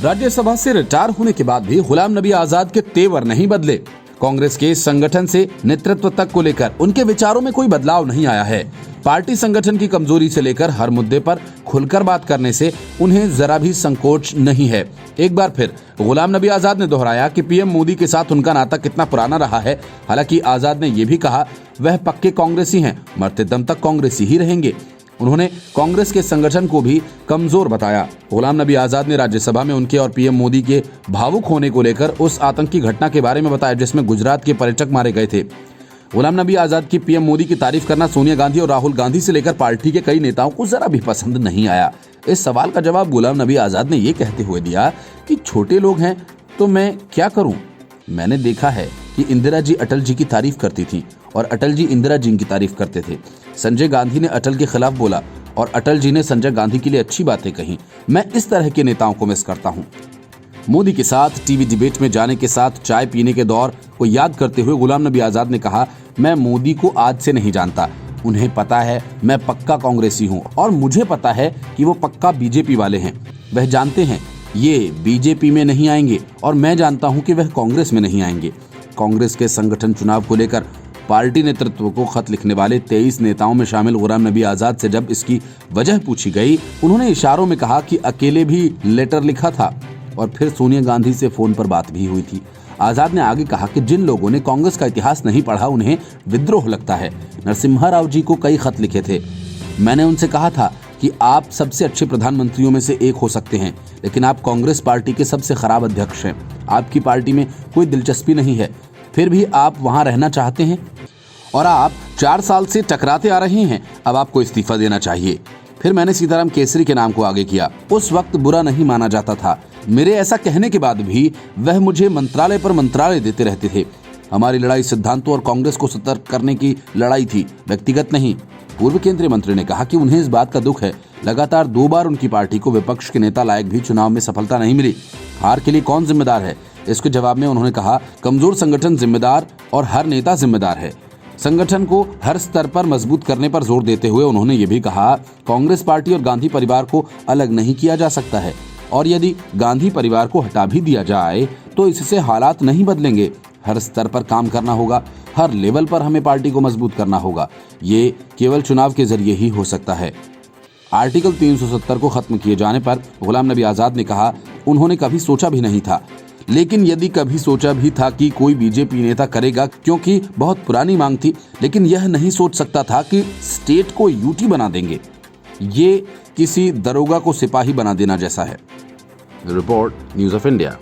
राज्यसभा से रिटायर होने के बाद भी गुलाम नबी आजाद के तेवर नहीं बदले। कांग्रेस के संगठन से नेतृत्व तक को लेकर उनके विचारों में कोई बदलाव नहीं आया है। पार्टी संगठन की कमजोरी से लेकर हर मुद्दे पर खुलकर बात करने से उन्हें जरा भी संकोच नहीं है। एक बार फिर गुलाम नबी आजाद ने दोहराया कि पीएम मोदी के साथ उनका नाता कितना पुराना रहा है। हालांकि आजाद ने यह भी कहा वह पक्के कांग्रेसी हैं, मरते दम तक कांग्रेसी ही रहेंगे। उन्होंने कांग्रेस के संगठन को भी कमजोर बताया। गुलाम नबी आजाद ने राज्यसभा में उनके और पीएम मोदी के भावुक होने को लेकर उस आतंकी घटना के बारे में बताया जिसमें गुजरात के पर्यटक मारे गए थे। गुलाम नबी आजाद की पीएम मोदी की तारीफ करना सोनिया गांधी और राहुल गांधी से लेकर पार्टी के कई नेताओं को जरा भी पसंद नहीं आया। इस सवाल का जवाब गुलाम नबी आजाद ने ये कहते हुए दिया कि छोटे लोग हैं तो मैं क्या करूं। मैंने देखा है कि इंदिरा जी अटल जी की तारीफ करती थी और अटल जी इंदिरा जी की तारीफ करते थे। संजय गांधी ने अटल के खिलाफ बोला और अटल जी ने संजय गांधी के लिए अच्छी बातें कही। मैं इस तरह के नेताओं को मिस करता हूं। मोदी के साथ टीवी डिबेट में जाने के साथ चाय पीने के दौर को याद करते हुए गुलाम नबी आजाद ने कहा, मैं मोदी को आज से नहीं जानता। उन्हें पता है मैं पक्का कांग्रेसी हूं और मुझे पता है कि वो पक्का बीजेपी वाले हैं। वह जानते हैं ये बीजेपी में नहीं आएंगे और मैं जानता हूं कि वह कांग्रेस में नहीं आएंगे। कांग्रेस के संगठन चुनाव को लेकर पार्टी नेतृत्व को खत लिखने वाले 23 नेताओं में शामिल गुलाम नबी आजाद से जब इसकी वजह पूछी गई, उन्होंने इशारों में कहा कि अकेले भी लेटर लिखा था और फिर सोनिया गांधी से फोन पर बात भी हुई थी। आजाद ने आगे कहा कि जिन लोगों ने कांग्रेस का इतिहास नहीं पढ़ा उन्हें विद्रोह लगता है। नरसिम्हा राव जी को कई खत लिखे थे। मैंने उनसे कहा था कि आप सबसे अच्छे प्रधानमंत्रियों में से एक हो सकते हैं, लेकिन आप कांग्रेस पार्टी के सबसे खराब अध्यक्ष हैं। आपकी पार्टी में कोई दिलचस्पी नहीं है, फिर भी आप वहां रहना चाहते हैं और आप 4 साल से टकराते आ रहे हैं। अब आपको इस्तीफा देना चाहिए। फिर मैंने सीताराम केसरी के नाम को आगे किया। उस वक्त बुरा नहीं माना जाता था। मेरे ऐसा कहने के बाद भी वह मुझे मंत्रालय पर मंत्रालय देते रहते थे। हमारी लड़ाई सिद्धांतों और कांग्रेस को सतर्क करने की लड़ाई थी, व्यक्तिगत नहीं। पूर्व केंद्रीय मंत्री ने कहा कि उन्हें इस बात का दुख है, लगातार 2 बार उनकी पार्टी को विपक्ष के नेता लायक भी चुनाव में सफलता नहीं मिली। हार के लिए कौन जिम्मेदार है? इसके जवाब में उन्होंने कहा, कमजोर संगठन जिम्मेदार और हर नेता जिम्मेदार है। संगठन को हर स्तर पर मजबूत करने पर जोर देते हुए उन्होंने ये भी कहा, कांग्रेस पार्टी और गांधी परिवार को अलग नहीं किया जा सकता है और यदि गांधी परिवार को हटा भी दिया जाए तो इससे हालात नहीं बदलेंगे। हर स्तर पर काम करना होगा, हर लेवल पर हमें पार्टी को मजबूत करना होगा। ये केवल चुनाव के जरिए ही हो सकता है। आर्टिकल 370 को खत्म किए जाने पर गुलाम नबी आजाद ने कहा, उन्होंने कभी सोचा भी नहीं था, लेकिन यदि कभी सोचा भी था कि कोई बीजेपी नेता करेगा, क्योंकि बहुत पुरानी मांग थी, लेकिन यह नहीं सोच सकता था कि स्टेट को यूटी बना देंगे। ये किसी दरोगा को सिपाही बना देना जैसा है। Report, news of India.